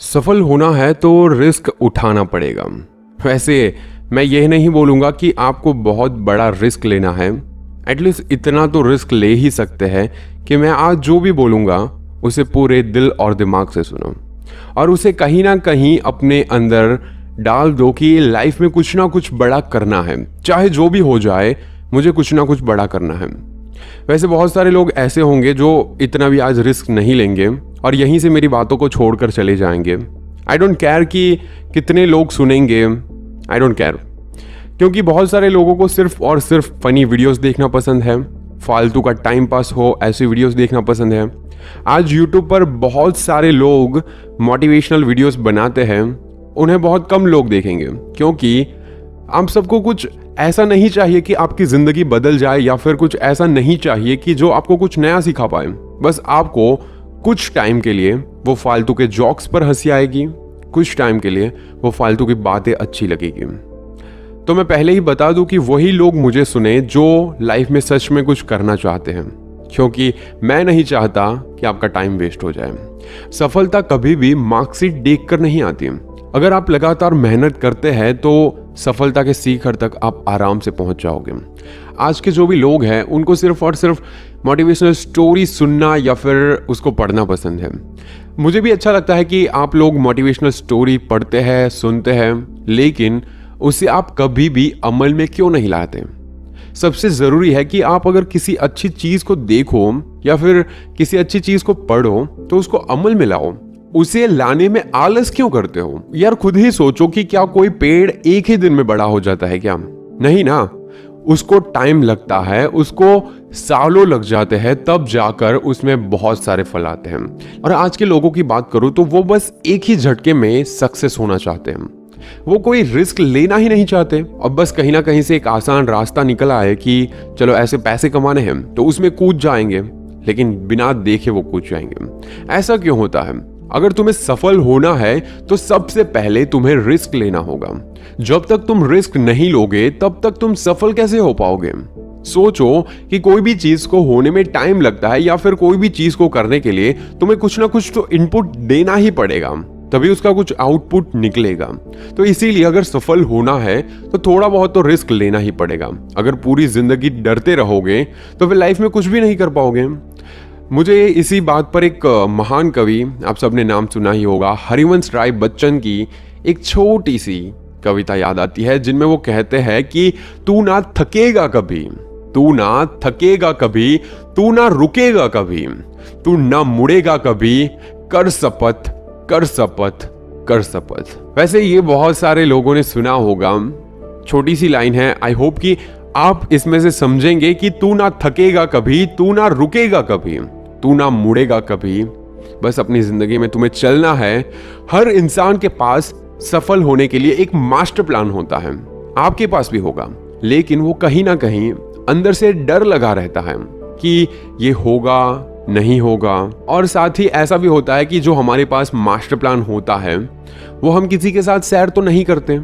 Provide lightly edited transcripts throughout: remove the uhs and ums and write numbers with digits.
सफल होना है तो रिस्क उठाना पड़ेगा। वैसे मैं यह नहीं बोलूँगा कि आपको बहुत बड़ा रिस्क लेना है, एटलीस्ट इतना तो रिस्क ले ही सकते हैं कि मैं आज जो भी बोलूँगा उसे पूरे दिल और दिमाग से सुनो और उसे कहीं ना कहीं अपने अंदर डाल दो कि लाइफ में कुछ ना कुछ बड़ा करना है, चाहे जो भी हो जाए मुझे कुछ ना कुछ बड़ा करना है। वैसे बहुत सारे लोग ऐसे होंगे जो इतना भी आज रिस्क नहीं लेंगे और यहीं से मेरी बातों को छोड़कर चले जाएंगे। आई डोंट केयर कि कितने लोग सुनेंगे, आई डोंट केयर, क्योंकि बहुत सारे लोगों को सिर्फ और सिर्फ फनी वीडियोस देखना पसंद है, फालतू का टाइम पास हो ऐसी वीडियोस देखना पसंद है। आज यूट्यूब पर बहुत सारे लोग मोटिवेशनल वीडियोस बनाते हैं, उन्हें बहुत कम लोग देखेंगे क्योंकि आप सबको कुछ ऐसा नहीं चाहिए कि आपकी ज़िंदगी बदल जाए या फिर कुछ ऐसा नहीं चाहिए कि जो आपको कुछ नया सिखा पाए। बस आपको कुछ टाइम के लिए वो फालतू के जोक्स पर हंसी आएगी, कुछ टाइम के लिए वो फालतू की बातें अच्छी लगेगी। तो मैं पहले ही बता दूं कि वही लोग मुझे सुने जो लाइफ में सच में कुछ करना चाहते हैं, क्योंकि मैं नहीं चाहता कि आपका टाइम वेस्ट हो जाए। सफलता कभी भी मार्कशीट देखकर नहीं आती। अगर आप लगातार मेहनत करते हैं तो सफलता के शिखर तक आप आराम से पहुंच जाओगे। आज के जो भी लोग हैं उनको सिर्फ और सिर्फ मोटिवेशनल स्टोरी सुनना या फिर उसको पढ़ना पसंद है। मुझे भी अच्छा लगता है कि आप लोग मोटिवेशनल स्टोरी पढ़ते हैं, सुनते हैं, लेकिन उसे आप कभी भी अमल में क्यों नहीं लाते? सबसे ज़रूरी है कि आप अगर किसी अच्छी चीज़ को देखो या फिर किसी अच्छी चीज़ को पढ़ो तो उसको अमल में लाओ। उसे लाने में आलस क्यों करते हो? यार खुद ही सोचो कि क्या कोई पेड़ एक ही दिन में बड़ा हो जाता है क्या? नहीं ना, उसको टाइम लगता है, उसको सालों लग जाते हैं, तब जाकर उसमें बहुत सारे फल आते हैं। और आज के लोगों की बात करूं तो वो बस एक ही झटके में सक्सेस होना चाहते हैं। वो कोई रिस्क लेना ही नहीं चाहते और बस कहीं ना कहीं से एक आसान रास्ता निकल आए कि चलो ऐसे पैसे कमाने हैं तो उसमें कूद जाएंगे, लेकिन बिना देखे वो कूद जाएंगे। ऐसा क्यों होता है? अगर तुम्हें सफल होना है तो सबसे पहले तुम्हें रिस्क लेना होगा। जब तक तुम रिस्क नहीं लोगे तब तक तुम सफल कैसे हो पाओगे? सोचो कि कोई भी चीज को होने में टाइम लगता है या फिर कोई भी चीज को करने के लिए तुम्हें कुछ ना कुछ तो इनपुट देना ही पड़ेगा, तभी उसका कुछ आउटपुट निकलेगा। तो इसीलिए अगर सफल होना है तो थोड़ा बहुत तो रिस्क लेना ही पड़ेगा। अगर पूरी जिंदगी डरते रहोगे तो फिर लाइफ में कुछ भी नहीं कर पाओगे। मुझे इसी बात पर एक महान कवि, आप सबने नाम सुना ही होगा, हरिवंश राय बच्चन की एक छोटी सी कविता याद आती है जिनमें वो कहते हैं कि तू ना थकेगा कभी, तू ना थकेगा कभी, तू ना रुकेगा कभी, तू ना मुड़ेगा कभी, कर शपथ कर शपथ कर शपथ। वैसे ये बहुत सारे लोगों ने सुना होगा, छोटी सी लाइन है। आई होप कि आप इसमें से समझेंगे कि तू ना थकेगा कभी, तू ना रुकेगा कभी, तू ना मुड़ेगा कभी। बस अपनी जिंदगी में तुम्हें चलना है। हर इंसान के पास सफल होने के लिए एक मास्टर प्लान होता है, आपके पास भी होगा, लेकिन वो कहीं ना कहीं अंदर से डर लगा रहता है कि ये होगा नहीं होगा। और साथ ही ऐसा भी होता है कि जो हमारे पास मास्टर प्लान होता है वो हम किसी के साथ शेयर तो नहीं करते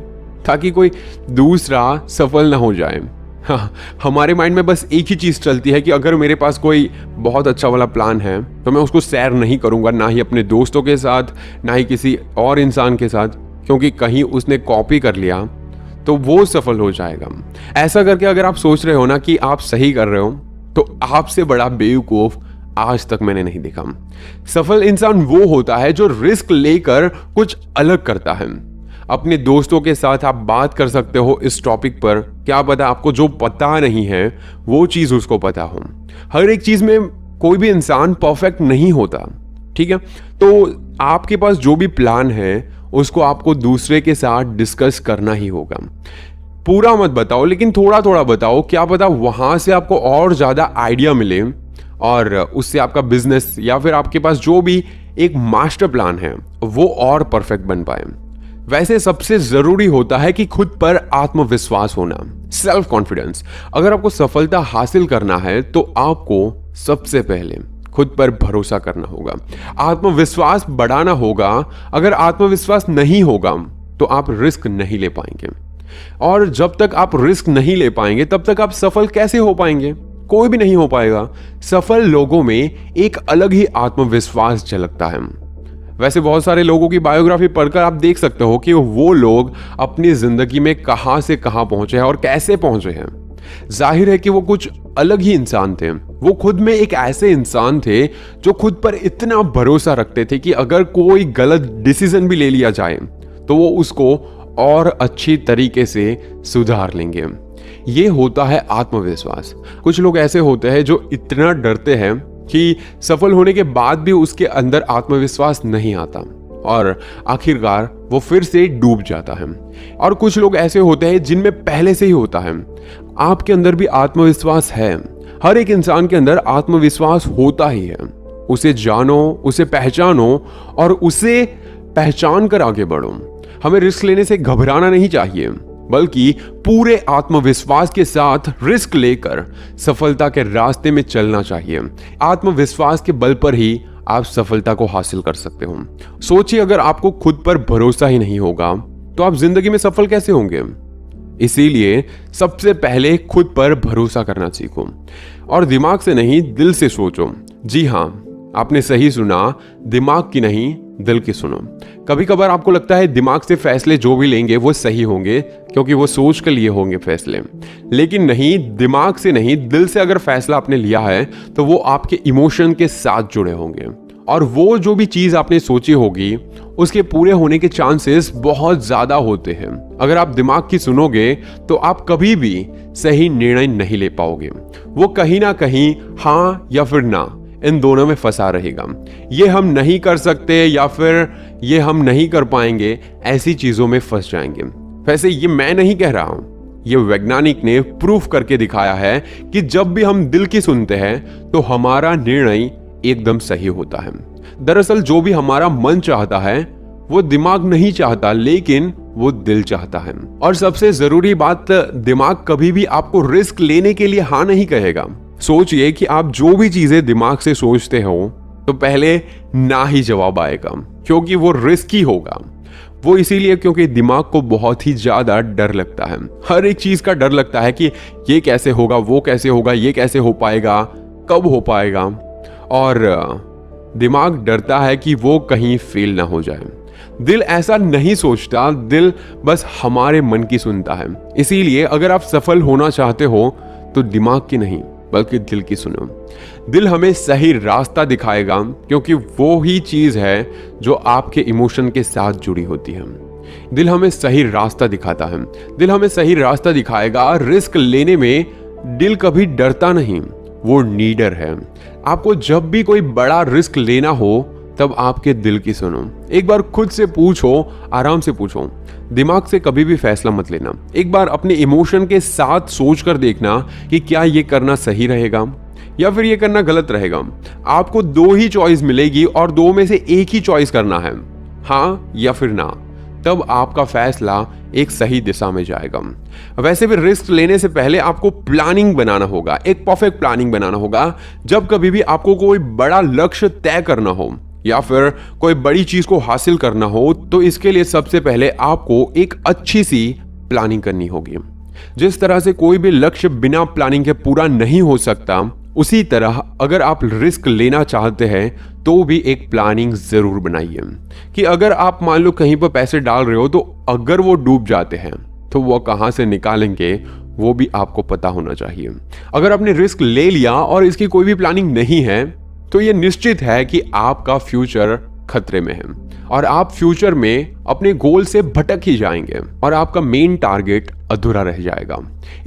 ताकि कोई दूसरा सफल ना हो जाए। हाँ, हमारे माइंड में बस एक ही चीज चलती है कि अगर मेरे पास कोई बहुत अच्छा वाला प्लान है तो मैं उसको शेयर नहीं करूंगा, ना ही अपने दोस्तों के साथ, ना ही किसी और इंसान के साथ, क्योंकि कहीं उसने कॉपी कर लिया तो वो सफल हो जाएगा। ऐसा करके अगर आप सोच रहे हो ना कि आप सही कर रहे हो तो आपसे बड़ा बेवकूफ आज तक मैंने नहीं देखा। सफल इंसान वो होता है जो रिस्क लेकर कुछ अलग करता है। अपने दोस्तों के साथ आप बात कर सकते हो इस टॉपिक पर, क्या पता आपको जो पता नहीं है वो चीज उसको पता हो। हर एक चीज में कोई भी इंसान परफेक्ट नहीं होता, ठीक है? तो आपके पास जो भी प्लान है उसको आपको दूसरे के साथ डिस्कस करना ही होगा। पूरा मत बताओ, लेकिन थोड़ा थोड़ा बताओ, क्या पता वहां से आपको और ज्यादा आइडिया मिले और उससे आपका बिजनेस या फिर आपके पास जो भी एक मास्टर प्लान है वो और परफेक्ट बन पाए। वैसे सबसे जरूरी होता है कि खुद पर आत्मविश्वास होना, सेल्फ कॉन्फिडेंस। अगर आपको सफलता हासिल करना है तो आपको सबसे पहले खुद पर भरोसा करना होगा, आत्मविश्वास बढ़ाना होगा। अगर आत्मविश्वास नहीं होगा तो आप रिस्क नहीं ले पाएंगे, और जब तक आप रिस्क नहीं ले पाएंगे तब तक आप सफल कैसे हो पाएंगे? कोई भी नहीं हो पाएगा। सफल लोगों में एक अलग ही आत्मविश्वास झलकता है। वैसे बहुत सारे लोगों की बायोग्राफी पढ़कर आप देख सकते हो कि वो लोग अपनी जिंदगी में कहां से कहां पहुंचे हैं और कैसे पहुंचे हैं। जाहिर है कि वो कुछ अलग ही इंसान थे। वो खुद में एक ऐसे इंसान थे जो खुद पर इतना भरोसा रखते थे कि अगर कोई गलत डिसीजन भी ले लिया जाए तो वो उसको और अच्छी तरीके से सुधार लेंगे। ये होता है आत्मविश्वास। कुछ लोग ऐसे होते हैं जो इतना डरते हैं कि सफल होने के बाद भी उसके अंदर आत्मविश्वास नहीं आता और आखिरकार वो फिर से डूब जाता है। और कुछ लोग ऐसे होते हैं जिनमें पहले से ही होता है। आपके अंदर भी आत्मविश्वास है। हर एक इंसान के अंदर आत्मविश्वास होता ही है। उसे जानो, उसे पहचानो और उसे पहचान कर आगे बढ़ो। हमें रिस्क लेने से घबराना नहीं चाहिए, बल्कि पूरे आत्मविश्वास के साथ रिस्क लेकर सफलता के रास्ते में चलना चाहिए। आत्मविश्वास के बल पर ही आप सफलता को हासिल कर सकते हो। सोचिए, अगर आपको खुद पर भरोसा ही नहीं होगा तो आप जिंदगी में सफल कैसे होंगे? इसीलिए सबसे पहले खुद पर भरोसा करना सीखो और दिमाग से नहीं, दिल से सोचो। जी हाँ, आपने सही सुना, दिमाग की नहीं, दिल की सुनो। कभी कभार आपको लगता है दिमाग से फैसले जो भी लेंगे वो सही होंगे क्योंकि वो सोच कर लिए होंगे फैसले, लेकिन नहीं, दिमाग से नहीं, दिल से अगर फैसला आपने लिया है तो वो आपके इमोशन के साथ जुड़े होंगे और वो जो भी चीज आपने सोची होगी उसके पूरे होने के चांसेस बहुत ज्यादा होते हैं। अगर आप दिमाग की सुनोगे तो आप कभी भी सही निर्णय नहीं ले पाओगे। वो कहीं ना कहीं हाँ या फिर ना, इन दोनों में फंसा रहेगा। ये हम नहीं कर सकते या फिर ये हम नहीं कर पाएंगे, ऐसी चीजों में फंस जाएंगे। वैसे ये मैं नहीं कह रहा हूं, ये वैज्ञानिक ने प्रूफ करके दिखाया है कि जब भी हम दिल की सुनते हैं तो हमारा निर्णय एकदम सही होता है। दरअसल जो भी हमारा मन चाहता है वो दिमाग नहीं चाहता, लेकिन वो दिल चाहता है। और सबसे जरूरी बात, दिमाग कभी भी आपको रिस्क लेने के लिए हाँ नहीं कहेगा। सोचिए कि आप जो भी चीजें दिमाग से सोचते हो तो पहले ना ही जवाब आएगा, क्योंकि वो रिस्की होगा। वो इसीलिए क्योंकि दिमाग को बहुत ही ज्यादा डर लगता है। हर एक चीज का डर लगता है कि ये कैसे होगा, वो कैसे होगा, ये कैसे हो पाएगा, कब हो पाएगा। और दिमाग डरता है कि वो कहीं फेल ना हो जाए। दिल ऐसा नहीं सोचता, दिल बस हमारे मन की सुनता है। इसीलिए अगर आप सफल होना चाहते हो तो दिमाग की नहीं बल्कि दिल की सुनो। दिल हमें सही रास्ता दिखाएगा, क्योंकि वो ही चीज है जो आपके इमोशन के साथ जुड़ी होती है। दिल हमें सही रास्ता दिखाता है। दिल हमें सही रास्ता दिखाएगा। रिस्क लेने में दिल कभी डरता नहीं, वो नीडर है। आपको जब भी कोई बड़ा रिस्क लेना हो तब आपके दिल की सुनो। एक बार खुद से पूछो, आराम से पूछो, दिमाग से कभी भी फैसला मत लेना। एक बार अपने इमोशन के साथ सोच कर देखना कि क्या ये करना सही रहेगा या फिर ये करना गलत रहेगा। आपको दो ही चॉइस मिलेगी और दो में से एक ही चॉइस करना है, हाँ या फिर ना। तब आपका फैसला एक सही दिशा में जाएगा। वैसे भी रिस्क लेने से पहले आपको प्लानिंग बनाना होगा, एक परफेक्ट प्लानिंग बनाना होगा। जब कभी भी आपको कोई बड़ा लक्ष्य तय करना हो या फिर कोई बड़ी चीज को हासिल करना हो तो इसके लिए सबसे पहले आपको एक अच्छी सी प्लानिंग करनी होगी। जिस तरह से कोई भी लक्ष्य बिना प्लानिंग के पूरा नहीं हो सकता, उसी तरह अगर आप रिस्क लेना चाहते हैं तो भी एक प्लानिंग जरूर बनाइए कि अगर आप मान लो कहीं पर पैसे डाल रहे हो तो अगर वो डूब जाते हैं तो वो कहां से निकालेंगे वो भी आपको पता होना चाहिए। अगर आपने रिस्क ले लिया और इसकी कोई भी प्लानिंग नहीं है तो ये निश्चित है कि आपका फ्यूचर खतरे में है और आप फ्यूचर में अपने गोल से भटक ही जाएंगे और आपका मेन टारगेट अधूरा रह जाएगा।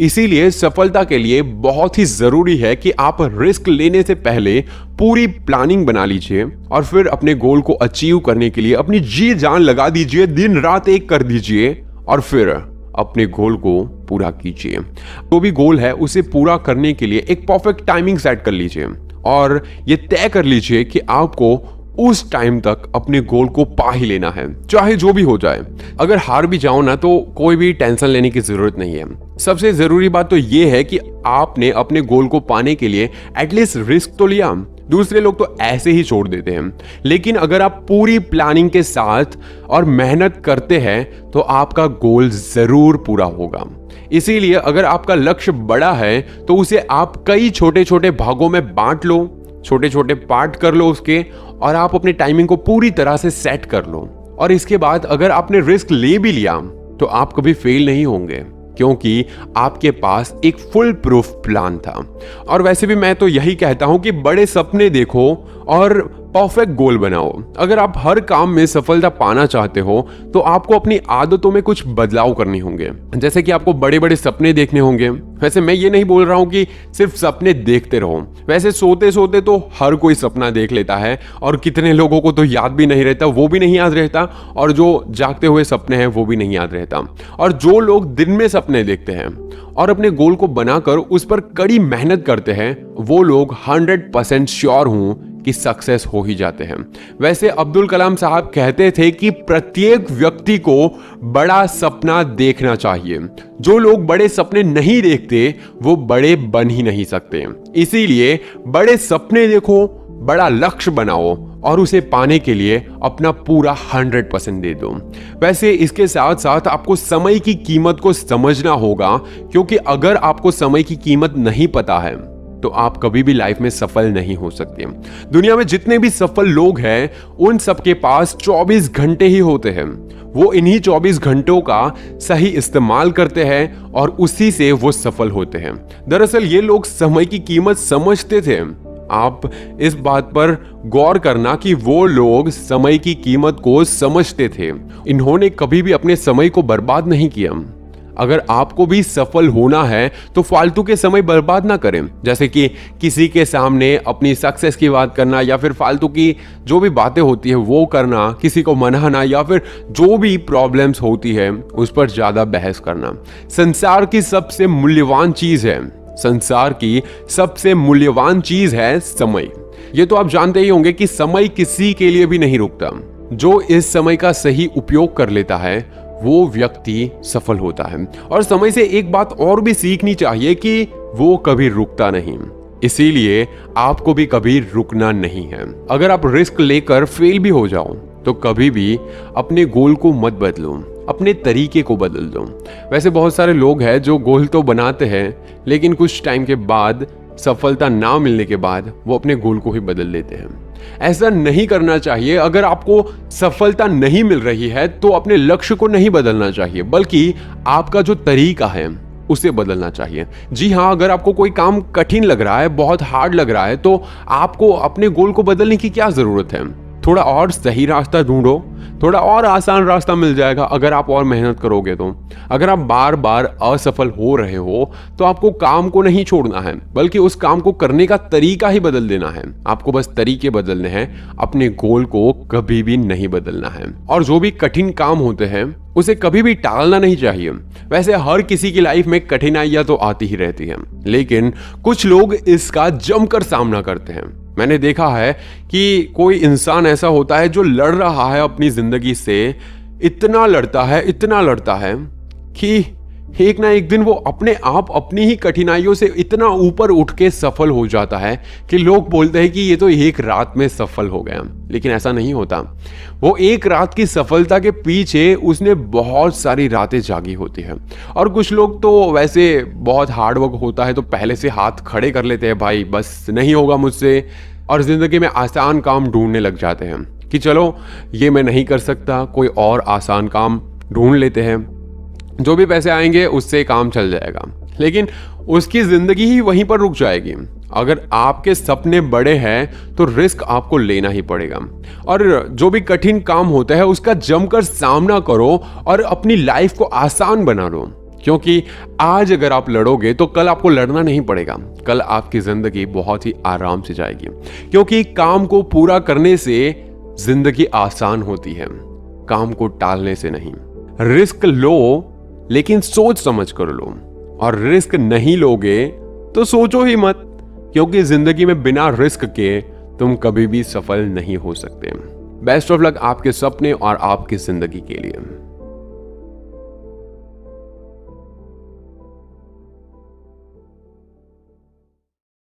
इसीलिए सफलता के लिए बहुत ही जरूरी है कि आप रिस्क लेने से पहले पूरी प्लानिंग बना लीजिए और फिर अपने गोल को अचीव करने के लिए अपनी जी जान लगा दीजिए, दिन रात एक कर दीजिए और फिर अपने गोल को पूरा कीजिए। जो भी गोल है उसे पूरा करने के लिए एक परफेक्ट टाइमिंग सेट कर लीजिए और ये तय कर लीजिए कि आपको उस टाइम तक अपने गोल को पा ही लेना है, चाहे जो भी हो जाए। अगर हार भी जाओ ना तो कोई भी टेंशन लेने की जरूरत नहीं है। सबसे जरूरी बात तो ये है कि आपने अपने गोल को पाने के लिए एटलीस्ट रिस्क तो लिया। दूसरे लोग तो ऐसे ही छोड़ देते हैं, लेकिन अगर आप पूरी प्लानिंग के साथ और मेहनत करते हैं तो आपका गोल जरूर पूरा होगा। इसीलिए अगर आपका लक्ष्य बड़ा है तो उसे आप कई छोटे छोटे भागों में बांट लो, छोटे छोटे पार्ट कर लो उसके, और आप अपने टाइमिंग को पूरी तरह से सेट कर लो। और इसके बाद अगर आपने रिस्क ले भी लिया तो आप कभी फेल नहीं होंगे, क्योंकि आपके पास एक फुल प्रूफ प्लान था। और वैसे भी मैं तो यही कहता हूं कि बड़े सपने देखो और परफेक्ट गोल बनाओ। अगर आप हर काम में सफलता पाना चाहते हो तो आपको अपनी आदतों में कुछ बदलाव करने होंगे। जैसे कि आपको बड़े बड़े सपने देखने होंगे। वैसे मैं ये नहीं बोल रहा हूं कि सिर्फ सपने देखते रहो, वैसे सोते सोते तो हर कोई सपना देख लेता है, और कितने लोगों को तो याद भी नहीं रहता, वो भी नहीं याद रहता, और जो जागते हुए सपने हैं वो भी नहीं याद रहता। और जो लोग दिन में सपने देखते हैं और अपने गोल को बनाकर उस पर कड़ी मेहनत करते हैं, वो लोग 100% श्योर हूं कि सक्सेस हो ही जाते हैं। वैसे अब्दुल कलाम साहब कहते थे कि प्रत्येक व्यक्ति को बड़ा सपना देखना चाहिए। जो लोग बड़े सपने नहीं देखते वो बड़े बन ही नहीं सकते। इसीलिए बड़े सपने देखो, बड़ा लक्ष्य बनाओ और उसे पाने के लिए अपना पूरा 100% दे दो। वैसे इसके साथ साथ आपको समय की कीमत को समझना होगा, क्योंकि अगर आपको समय की कीमत नहीं पता है तो आप कभी भी लाइफ में सफल नहीं हो सकते। दुनिया में जितने भी सफल लोग हैं उन सबके पास 24 घंटे ही होते हैं। वो इन्हीं 24 घंटों का सही इस्तेमाल करते हैं और उसी से वो सफल होते हैं। दरअसल ये लोग समय की कीमत समझते थे। आप इस बात पर गौर करना कि वो लोग समय की कीमत को समझते थे। इन्होंने कभी भी अपने समय को बर्बाद नहीं किया। अगर आपको भी सफल होना है तो फालतू के समय बर्बाद ना करें, जैसे कि किसी के सामने अपनी सक्सेस की बात करना, या फिर फालतू की जो भी बातें होती है वो करना, किसी को मनाना, या फिर जो भी प्रॉब्लम्स होती है उस पर ज्यादा बहस करना। संसार की सबसे मूल्यवान चीज है, संसार की सबसे मूल्यवान चीज है समय। ये तो आप जानते ही होंगे कि समय किसी के लिए भी नहीं रुकता। जो इस समय का सही उपयोग कर लेता है वो व्यक्ति सफल होता है। और समय से एक बात और भी सीखनी चाहिए कि वो कभी रुकता नहीं। इसीलिए आपको भी कभी रुकना नहीं है। अगर आप रिस्क लेकर फेल भी हो जाओ तो कभी भी अपने गोल को मत बदलो, अपने तरीके को बदल दो। वैसे बहुत सारे लोग हैं जो गोल तो बनाते हैं लेकिन कुछ टाइम के बाद, सफलता ना मिलने के बाद, वो अपने गोल को ही बदल लेते हैं। ऐसा नहीं करना चाहिए। अगर आपको सफलता नहीं मिल रही है तो अपने लक्ष्य को नहीं बदलना चाहिए, बल्कि आपका जो तरीका है उसे बदलना चाहिए। जी हाँ, अगर आपको कोई काम कठिन लग रहा है, बहुत हार्ड लग रहा है, तो आपको अपने गोल को बदलने की क्या जरूरत है। थोड़ा और सही रास्ता ढूंढो, थोड़ा और आसान रास्ता मिल जाएगा अगर आप और मेहनत करोगे तो। अगर आप बार बार असफल हो रहे हो तो आपको काम को नहीं छोड़ना है, बल्कि उस काम को करने का तरीका ही बदल देना है। आपको बस तरीके बदलने हैं, अपने गोल को कभी भी नहीं बदलना है। और जो भी कठिन काम होते हैं उसे कभी भी टालना नहीं चाहिए। वैसे हर किसी की लाइफ में कठिनाइयां तो आती ही रहती हैं, लेकिन कुछ लोग इसका जमकर सामना करते हैं। मैंने देखा है कि कोई इंसान ऐसा होता है जो लड़ रहा है अपनी जिंदगी से, इतना लड़ता है कि एक ना एक दिन वो अपने आप अपनी ही कठिनाइयों से इतना ऊपर उठ के सफल हो जाता है कि लोग बोलते हैं कि ये तो एक रात में सफल हो गया। लेकिन ऐसा नहीं होता। वो एक रात की सफलता के पीछे उसने बहुत सारी रातें जागी होती है। और कुछ लोग तो वैसे बहुत हार्डवर्क होता है तो पहले से हाथ खड़े कर लेते हैं, भाई बस नहीं होगा मुझसे, और जिंदगी में आसान काम ढूंढने लग जाते हैं कि चलो ये मैं नहीं कर सकता, कोई और आसान काम ढूंढ लेते हैं, जो भी पैसे आएंगे उससे काम चल जाएगा। लेकिन उसकी जिंदगी ही वहीं पर रुक जाएगी। अगर आपके सपने बड़े हैं तो रिस्क आपको लेना ही पड़ेगा, और जो भी कठिन काम होता है उसका जमकर सामना करो और अपनी लाइफ को आसान बना लो। क्योंकि आज अगर आप लड़ोगे तो कल आपको लड़ना नहीं पड़ेगा, कल आपकी जिंदगी बहुत ही आराम से जाएगी। क्योंकि काम को पूरा करने से जिंदगी आसान होती है, काम को टालने से नहीं। रिस्क लो लेकिन सोच समझ कर लो, और रिस्क नहीं लोगे तो सोचो ही मत, क्योंकि जिंदगी में बिना रिस्क के तुम कभी भी सफल नहीं हो सकते। बेस्ट ऑफ लक आपके सपने और आपकी जिंदगी के लिए।